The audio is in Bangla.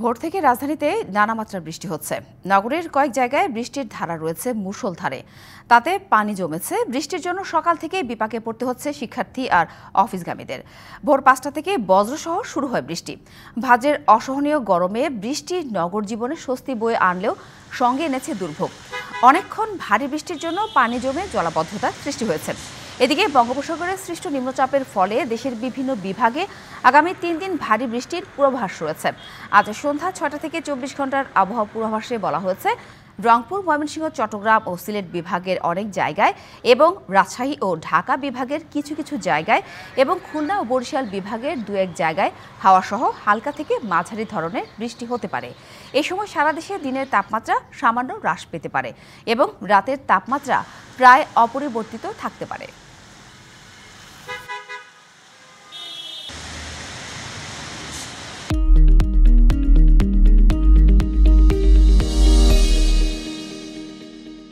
ভোর থেকে রাজধানীতে নানা মাত্রার বৃষ্টি হচ্ছে। নগরের কয়েক জায়গায় বৃষ্টির ধারা রয়েছে মুষলধারে। তাতে পানি জমেছে। বৃষ্টির জন্য সকাল থেকে বিপাকে পড়তে হচ্ছে শিক্ষার্থী আর অফিসগামীদের। ভোর ৫টা থেকে বজ্রসহ শুরু হয় বৃষ্টি। ভাঁজের অসহনীয় গরমে বৃষ্টি নগর জীবনে স্বস্তি বয়ে আনলেও সঙ্গে এনেছে দুর্ভোগ। অনেকক্ষণ ভারী বৃষ্টির জন্য পানি জমে জলাবদ্ধতার সৃষ্টি হয়েছে। এদিকে বঙ্গোপসাগরে সৃষ্ট নিম্নচাপের ফলে দেশের বিভিন্ন বিভাগে আগামী ৩ দিন ভারী বৃষ্টির পূর্বাভাস রয়েছে। আজ সন্ধ্যা ৬টা থেকে ২৪ ঘন্টার আবহাওয়া পূর্বাভাসে বলা হয়েছে, রংপুর, ময়মনসিংহ, চট্টগ্রাম ও সিলেট বিভাগের অনেক জায়গায় এবং রাজশাহী ও ঢাকা বিভাগের কিছু কিছু জায়গায় এবং খুলনা ও বরিশাল বিভাগের দু-এক জায়গায় হাওয়াসহ হালকা থেকে মাঝারি ধরনের বৃষ্টি হতে পারে। এ সময় সারা দেশে দিনের তাপমাত্রা সামান্য হ্রাস পেতে পারে এবং রাতের তাপমাত্রা প্রায় অপরিবর্তিত থাকতে পারে।